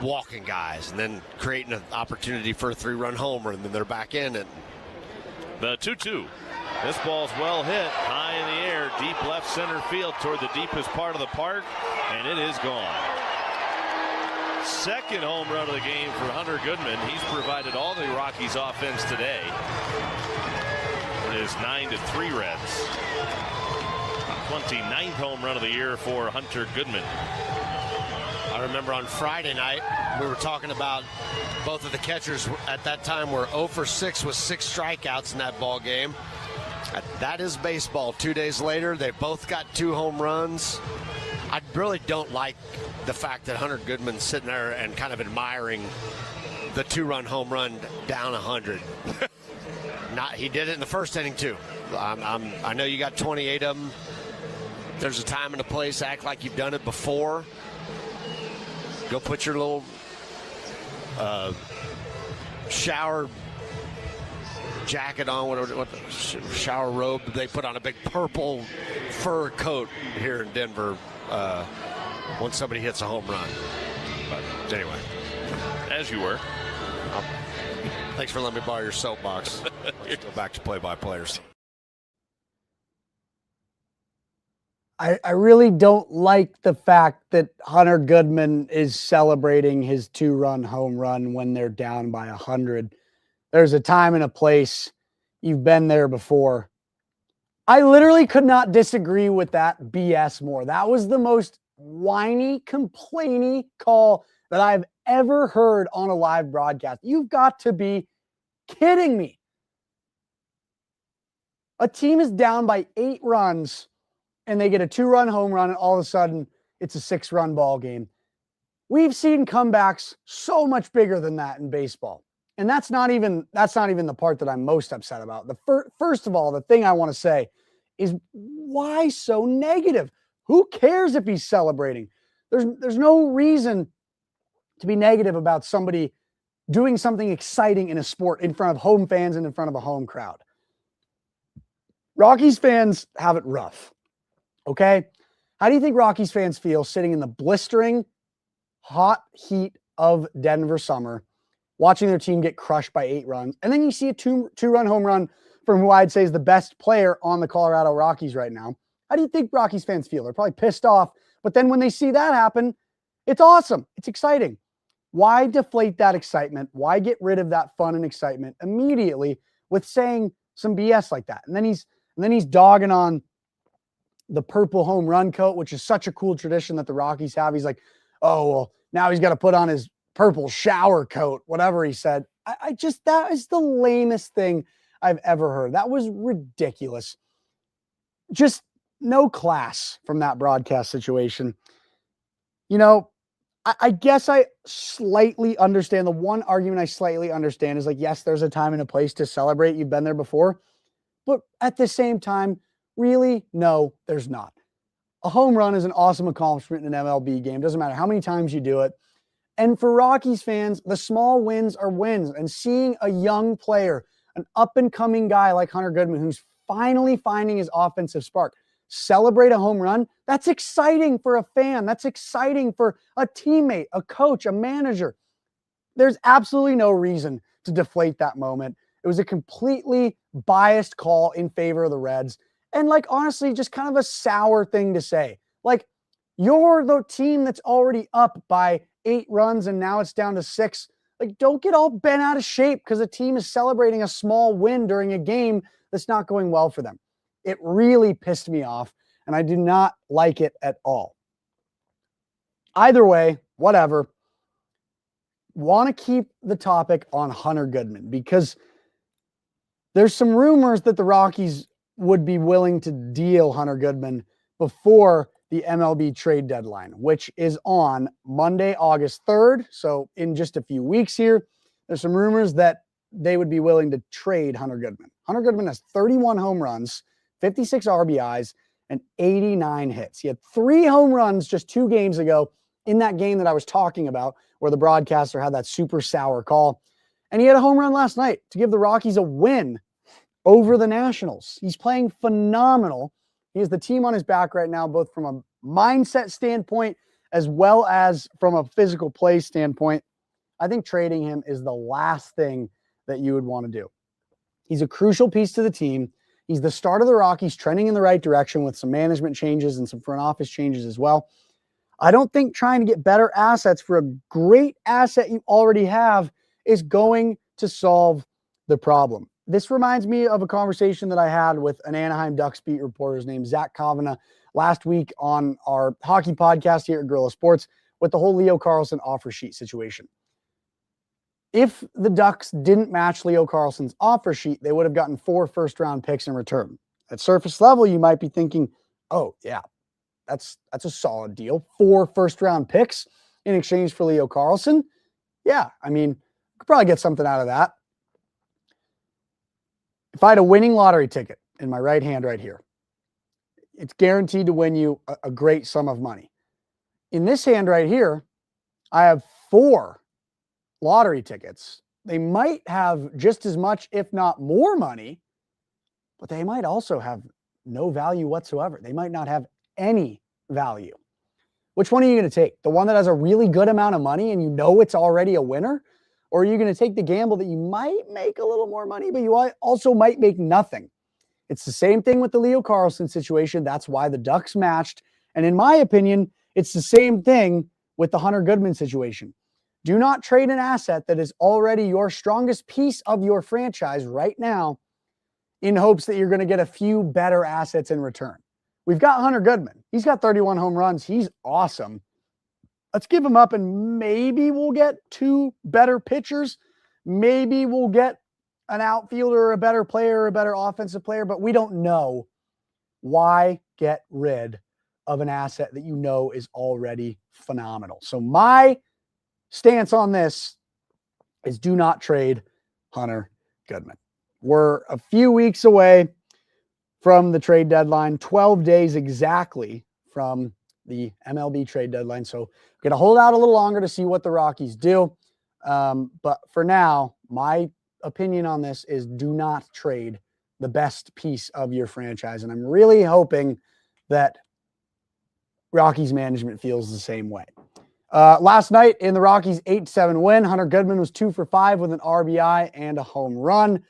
walking guys and then creating an opportunity for a 3-run homer, and then they're back in it. The 2-2. This ball's well hit, high in the air, deep left center field toward the deepest part of the park, and it is gone. Second home run of the game for Hunter Goodman. He's provided all the Rockies offense today. It is 9-3 Reds. 29th home run of the year for Hunter Goodman. I remember on Friday night, we were talking about both of the catchers at that time were 0 for 6 with 6 strikeouts in that ball game. That is baseball. 2 days later, they both got 2 home runs. I really don't like the fact that Hunter Goodman's sitting there and kind of admiring the 2-run home run down 100. He did it in the first inning too. I know you got 28 of them. There's a time and a place. Act like you've done it before. Go put your little shower jacket on, what shower robe they put on, a big purple fur coat here in Denver when somebody hits a home run. But anyway, as you were. Thanks for letting me borrow your soapbox. Let's go back to play-by-players. I really don't like the fact that Hunter Goodman is celebrating his 2-run home run when they're down by 100. There's a time and a place. You've been there before. I literally could not disagree with that BS more. That was the most whiny, complainy call that I've ever heard on a live broadcast. You've got to be kidding me. A team is down by 8 runs and they get a 2-run home run, and all of a sudden it's a 6-run ball game. We've seen comebacks so much bigger than that in baseball. And that's not even the part that I'm most upset about. First of all, the thing I want to say is, why so negative? Who cares if he's celebrating? There's no reason to be negative about somebody doing something exciting in a sport in front of home fans and in front of a home crowd. Rockies fans have it rough. Okay? How do you think Rockies fans feel sitting in the blistering hot heat of Denver summer, watching their team get crushed by 8 runs, and then you see a two-run home run from who I'd say is the best player on the Colorado Rockies right now, How do you think Rockies fans feel? They're probably pissed off. But then when they see that happen, it's awesome. It's exciting. Why deflate that excitement? Why get rid of that fun and excitement immediately with saying some BS like that? And then he's dogging on the purple home run coat, which is such a cool tradition that the Rockies have. He's like, oh, well, now he's got to put on his purple shower coat, whatever he said. That is the lamest thing I've ever heard. That was ridiculous. Just no class from that broadcast situation. You know, I guess I slightly understand. The one argument I slightly understand is like, yes, there's a time and a place to celebrate. You've been there before. But at the same time, really, no, there's not. A home run is an awesome accomplishment in an MLB game. Doesn't matter how many times you do it. And for Rockies fans, the small wins are wins. And seeing a young player, an up-and-coming guy like Hunter Goodman, who's finally finding his offensive spark, celebrate a home run, that's exciting for a fan. That's exciting for a teammate, a coach, a manager. There's absolutely no reason to deflate that moment. It was a completely biased call in favor of the Reds. And like, honestly, just kind of a sour thing to say. Like, you're the team that's already up by 8 runs and now it's down to 6. Like, don't get all bent out of shape because a team is celebrating a small win during a game that's not going well for them. It really pissed me off, and I do not like it at all. Either way, whatever. Want to keep the topic on Hunter Goodman because there's some rumors that the Rockies would be willing to deal Hunter Goodman before the MLB trade deadline, which is on Monday, August 3rd. So in just a few weeks here, there's some rumors that they would be willing to trade Hunter Goodman. Hunter Goodman has 31 home runs, 56 RBIs, and 89 hits. He had 3 home runs just 2 games ago in that game that I was talking about where the broadcaster had that super sour call. And he had a home run last night to give the Rockies a win over the Nationals. He's playing phenomenal. He has the team on his back right now, both from a mindset standpoint as well as from a physical play standpoint. I think trading him is the last thing that you would want to do. He's a crucial piece to the team. He's the start of the Rockies trending in the right direction with some management changes and some front office changes as well. I don't think trying to get better assets for a great asset you already have is going to solve the problem. This reminds me of a conversation that I had with an Anaheim Ducks beat reporter named Zach Kavanagh last week on our hockey podcast here at Guerilla Sports with the whole Leo Carlsson offer sheet situation. If the Ducks didn't match Leo Carlsson's offer sheet, they would have gotten 4 first-round picks in return. At surface level, you might be thinking, oh, yeah, that's a solid deal. 4 first-round picks in exchange for Leo Carlsson. Yeah, I mean, could probably get something out of that. If I had a winning lottery ticket in my right hand right here, it's guaranteed to win you a great sum of money. In this hand right here, I have 4 lottery tickets. They might have just as much, if not more money, but they might also have no value whatsoever. They might not have any value. Which one are you going to take? The one that has a really good amount of money and you know it's already a winner? Or are you going to take the gamble that you might make a little more money, but you also might make nothing? It's the same thing with the Leo Carlsson situation. That's why the Ducks matched. And in my opinion, it's the same thing with the Hunter Goodman situation. Do not trade an asset that is already your strongest piece of your franchise right now in hopes that you're going to get a few better assets in return. We've got Hunter Goodman. He's got 31 home runs. He's awesome. Let's give him up and maybe we'll get 2 better pitchers. Maybe we'll get an outfielder, a better player, a better offensive player, but we don't know. Why get rid of an asset that you know is already phenomenal? So my stance on this is do not trade Hunter Goodman. We're a few weeks away from the trade deadline, 12 days exactly from the MLB trade deadline. So we're going to hold out a little longer to see what the Rockies do. But for now, my opinion on this is do not trade the best piece of your franchise. And I'm really hoping that Rockies management feels the same way. Last night in the Rockies 8-7 win, Hunter Goodman was 2 for 5 with an RBI and a home run.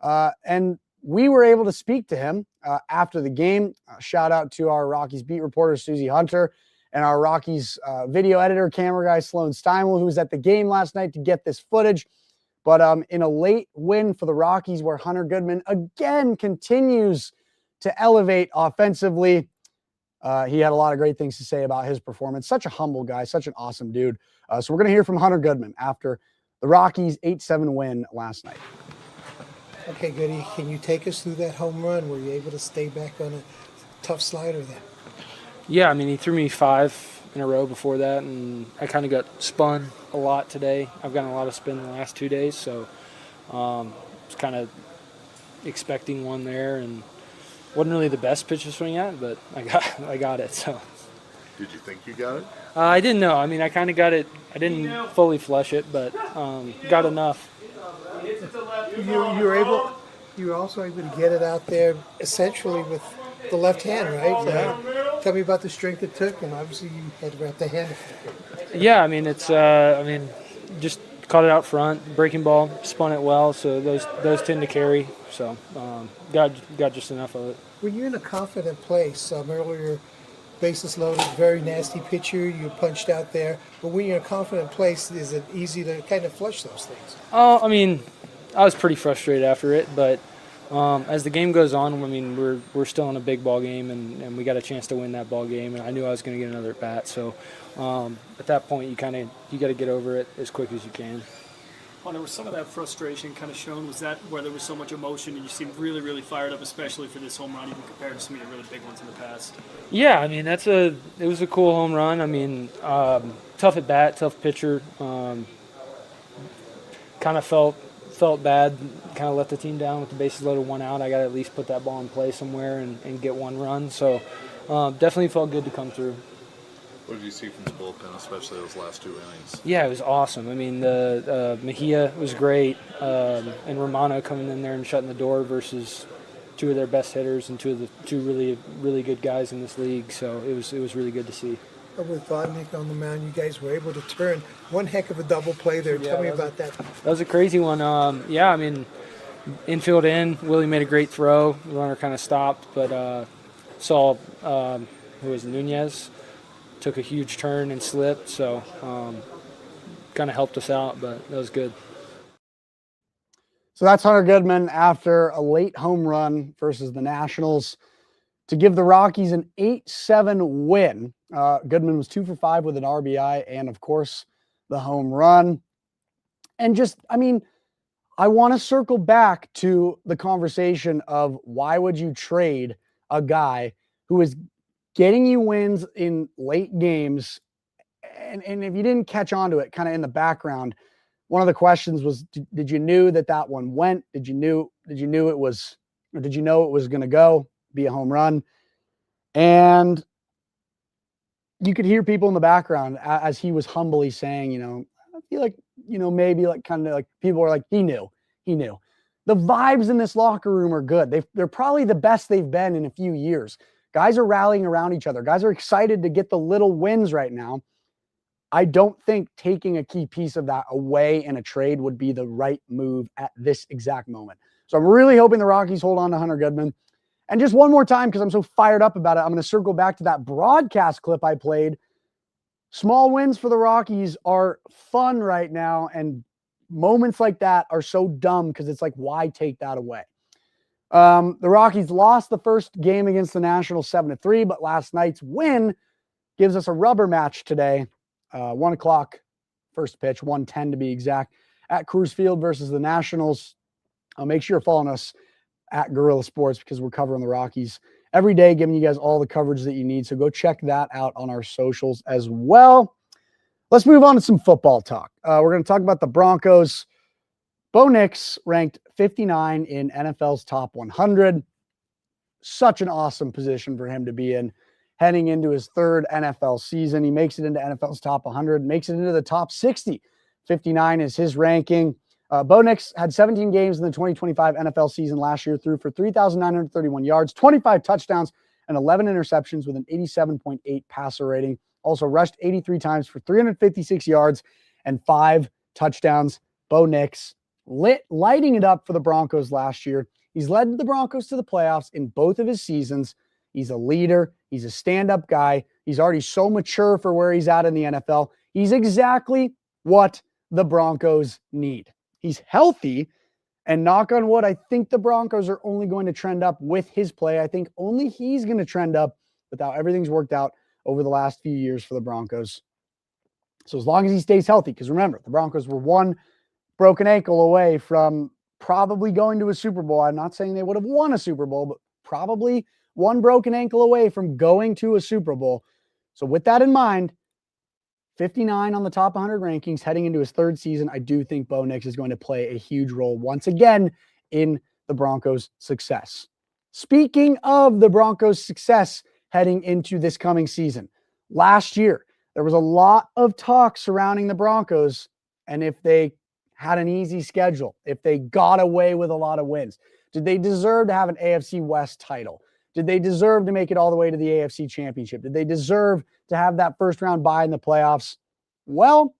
And we were able to speak to him after the game. Shout out to our Rockies beat reporter, Susie Hunter, and our Rockies video editor, camera guy, Sloan Steinwell, who was at the game last night to get this footage. But in a late win for the Rockies, where Hunter Goodman again continues to elevate offensively, he had a lot of great things to say about his performance. Such a humble guy, such an awesome dude. So we're going to hear from Hunter Goodman after the Rockies' 8-7 win last night. Okay, Goody, can you take us through that home run? Were you able to stay back on a tough slider there? Yeah, I mean, he threw me 5 in a row before that, and I kind of got spun a lot today. I've gotten a lot of spin in the last 2 days, so was kind of expecting one there, and wasn't really the best pitch to swing at, but I got it. So. Did you think you got it? I didn't know. I mean, I kind of got it. I didn't fully flush it, but got enough. You were also able to get it out there essentially with the left hand, right? Yeah. Tell me about the strength it took, and obviously you had to wrap the hand. Yeah, I mean, it's just caught it out front, breaking ball, spun it well, so those tend to carry. So got just enough of it. When you're in a confident place, earlier, bases loaded, very nasty pitcher, you punched out there. But when you're in a confident place, is it easy to kind of flush those things? Oh, I mean, I was pretty frustrated after it, but as the game goes on, I mean, we're still in a big ball game, and we got a chance to win that ball game, and I knew I was going to get another at bat. So at that point, you got to get over it as quick as you can. Hunter, was some of that frustration kind of shown? Was that where there was so much emotion and you seemed really, really fired up, especially for this home run, even compared to some of your really big ones in the past? Yeah, I mean, it was a cool home run. I mean, tough at bat, tough pitcher. Kind of felt bad, kind of let the team down with the bases loaded, 1 out. I got to at least put that ball in play somewhere and get 1 run. So definitely felt good to come through. What did you see from the bullpen, especially those last 2 innings? Yeah, it was awesome. I mean, the Mejia was great, and Romano coming in there and shutting the door versus 2 of their best hitters and 2 really, really good guys in this league. So it was really good to see. With Vodnik on the mound, you guys were able to turn one heck of a double play there. Tell me about that. That was a crazy one. I mean, infield in, Willie made a great throw. The runner kind of stopped, but saw who was Nunez took a huge turn and slipped, so kind of helped us out, but that was good. So that's Hunter Goodman after a late home run versus the Nationals to give the Rockies an 8-7 win. Goodman was 2 for 5 with an RBI and, of course, the home run. And just, I mean, I want to circle back to the conversation of why would you trade a guy who is getting you wins in late games. And if you didn't catch on to it kind of in the background, one of the questions was, did you knew that one went? Did you know it was going to go be a home run? And you could hear people in the background as he was humbly saying, I feel like, maybe like kind of like people were like, he knew. The vibes in this locker room are good. They're probably the best they've been in a few years. Guys are rallying around each other. Guys are excited to get the little wins right now. I don't think taking a key piece of that away in a trade would be the right move at this exact moment. So I'm really hoping the Rockies hold on to Hunter Goodman. And just one more time, because I'm so fired up about it, I'm going to circle back to that broadcast clip I played. Small wins for the Rockies are fun right now, and moments like that are so dumb because it's like, why take that away? The Rockies lost the first game against the Nationals 7-3, but last night's win gives us a rubber match today. 1 o'clock first pitch, 1:10 to be exact, at Coors Field versus the Nationals. Make sure you're following us at Guerilla Sports because we're covering the Rockies every day, giving you guys all the coverage that you need. So go check that out on our socials as well. Let's move on to some football talk. We're going to talk about the Broncos. Bo Nix ranked 59 in NFL's top 100. Such an awesome position for him to be in heading into his 3rd NFL season. He makes it into NFL's top 100, makes it into the top 60. 59 is his ranking. Bo Nix had 17 games in the 2025 NFL season last year, threw for 3,931 yards, 25 touchdowns, and 11 interceptions with an 87.8 passer rating. Also rushed 83 times for 356 yards and 5 touchdowns. Bo Nix lighting it up for the Broncos last year. He's led the Broncos to the playoffs in both of his seasons. He's a leader. He's a stand-up guy. He's already so mature for where he's at in the NFL. He's exactly what the Broncos need. He's healthy, and knock on wood, I think the Broncos are only going to trend up with his play. I think only he's going to trend up with how everything's worked out over the last few years for the Broncos. So as long as he stays healthy, because remember, the Broncos were one broken ankle away from probably going to a Super Bowl. I'm not saying they would have won a Super Bowl, but probably one broken ankle away from going to a Super Bowl. So with that in mind, 59 on the top 100 rankings heading into his third season, I do think Bo Nix is going to play a huge role once again in the Broncos' success. Speaking of the Broncos' success heading into this coming season, last year, there was a lot of talk surrounding the Broncos and if they had an easy schedule, if they got away with a lot of wins. Did they deserve to have an AFC West title? Did they deserve to make it all the way to the AFC Championship? Did they deserve to have that first round bye in the playoffs? Well,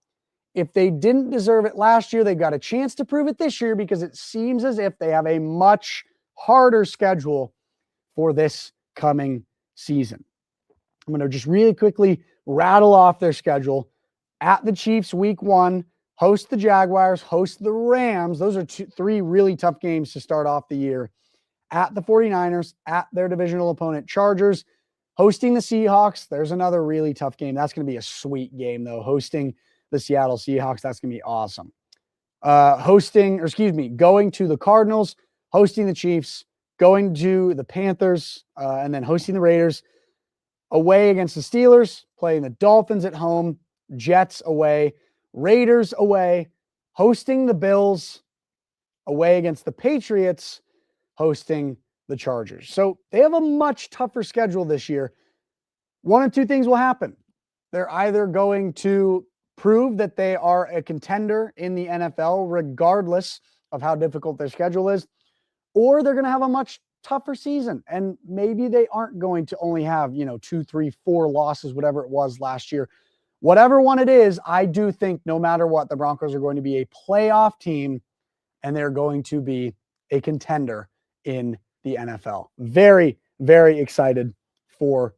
if they didn't deserve it last year, they've got a chance to prove it this year because it seems as if they have a much harder schedule for this coming season. I'm going to just really quickly rattle off their schedule. At the Chiefs, week 1, host the Jaguars, host the Rams. Those are three really tough games to start off the year. At the 49ers, at their divisional opponent Chargers, hosting the Seahawks. There's another really tough game. That's going to be a sweet game, though. Hosting the Seattle Seahawks, that's going to be awesome. Going to the Cardinals, hosting the Chiefs, going to the Panthers, and then hosting the Raiders. Away against the Steelers, playing the Dolphins at home, Jets away, Raiders away, hosting the Bills, away against the Patriots, hosting the Chargers. So they have a much tougher schedule this year. One of two things will happen. They're either going to prove that they are a contender in the NFL, regardless of how difficult their schedule is, or they're going to have a much tougher season. And maybe they aren't going to only have, 2, 3, 4 losses, whatever it was last year. Whatever one it is, I do think no matter what, the Broncos are going to be a playoff team and they're going to be a contender in the NFL. Very, very excited for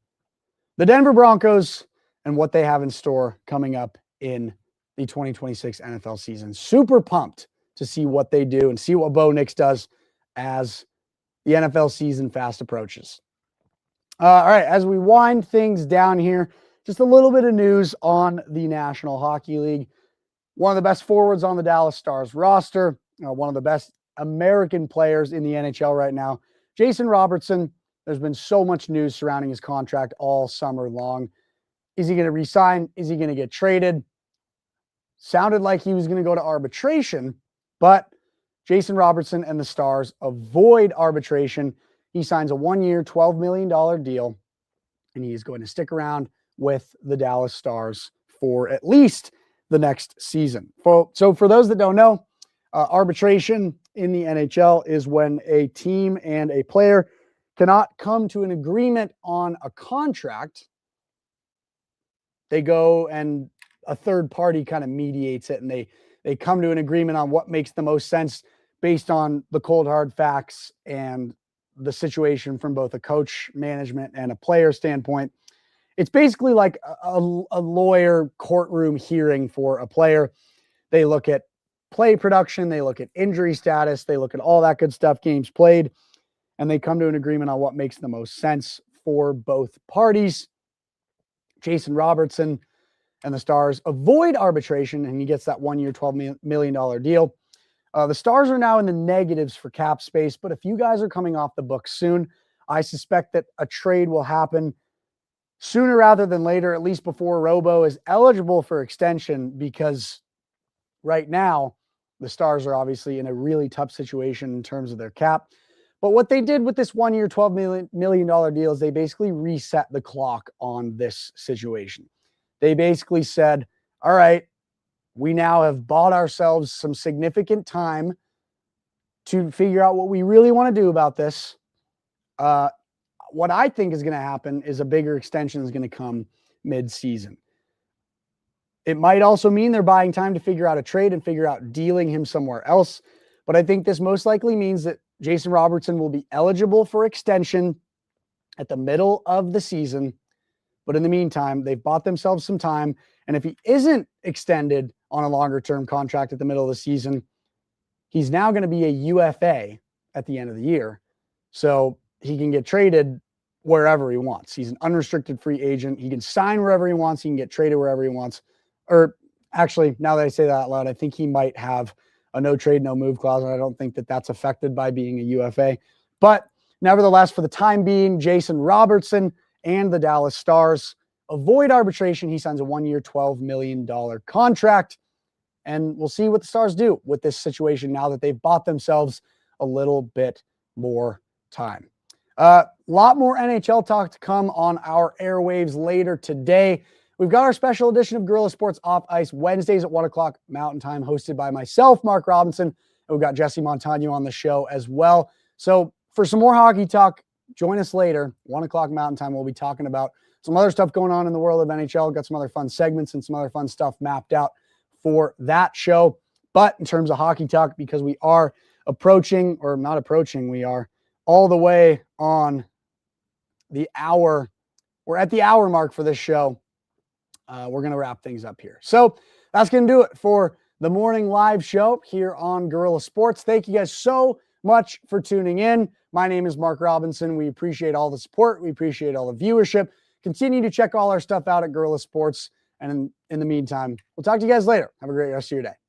the Denver Broncos and what they have in store coming up in the 2026 NFL season. Super pumped to see what they do and see what Bo Nix does as the NFL season fast approaches. All right, as we wind things down here, just a little bit of news on the National Hockey League. One of the best forwards on the Dallas Stars roster, one of the best American players in the NHL right now, Jason Robertson. There's been so much news surrounding his contract all summer long. Is he going to resign? Is he going to get traded? Sounded like he was going to go to arbitration, but Jason Robertson and the Stars avoid arbitration. He signs a 1-year, $12 million deal, and he is going to stick around with the Dallas Stars for at least the next season. So for those that don't know, arbitration in the NHL is when a team and a player cannot come to an agreement on a contract. They go and a third party kind of mediates it, and they come to an agreement on what makes the most sense based on the cold hard facts and the situation from both a coach, management, and a player standpoint. It's basically like a lawyer courtroom hearing for a player. They look at play production, they look at injury status, they look at all that good stuff, games played, and they come to an agreement on what makes the most sense for both parties. Jason Robertson and the Stars avoid arbitration, and he gets that 1-year, $12 million deal. The Stars are now in the negatives for cap space, but if you guys are coming off the books soon, I suspect that a trade will happen sooner rather than later, at least before Robo is eligible for extension, because right now the Stars are obviously in a really tough situation in terms of their cap. But what they did with this 1-year, $12 million deal is they basically reset the clock on this situation. They basically said, all right, we now have bought ourselves some significant time to figure out what we really want to do about this. What I think is going to happen is a bigger extension is going to come mid-season. It might also mean they're buying time to figure out a trade and figure out dealing him somewhere else. But I think this most likely means that Jason Robertson will be eligible for extension at the middle of the season. But in the meantime, they've bought themselves some time. And if he isn't extended on a longer-term contract at the middle of the season, he's now going to be a UFA at the end of the year. So he can get traded wherever he wants. He's an unrestricted free agent. He can sign wherever he wants. He can get traded wherever he wants. Or actually, now that I say that out loud, I think he might have a no trade, no move clause. And I don't think that that's affected by being a UFA. But nevertheless, for the time being, Jason Robertson and the Dallas Stars avoid arbitration. He signs a 1-year, $12 million contract. And we'll see what the Stars do with this situation now that they've bought themselves a little bit more time. A lot more NHL talk to come on our airwaves later today. We've got our special edition of Guerilla Sports Off Ice Wednesdays at 1 o'clock Mountain Time, hosted by myself, Mark Robinson, and we've got Jesse Montano on the show as well. So for some more hockey talk, join us later, 1 o'clock Mountain Time. We'll be talking about some other stuff going on in the world of NHL. Got some other fun segments and some other fun stuff mapped out for that show. But in terms of hockey talk, because we are approaching, or not approaching, we are all the way on the hour. We're at the hour mark for this show. We're going to wrap things up here. So that's going to do it for the morning live show here on Guerilla Sports. Thank you guys so much for tuning in. My name is Mark Robinson. We appreciate all the support. We appreciate all the viewership. Continue to check all our stuff out at Guerilla Sports. And in the meantime, we'll talk to you guys later. Have a great rest of your day.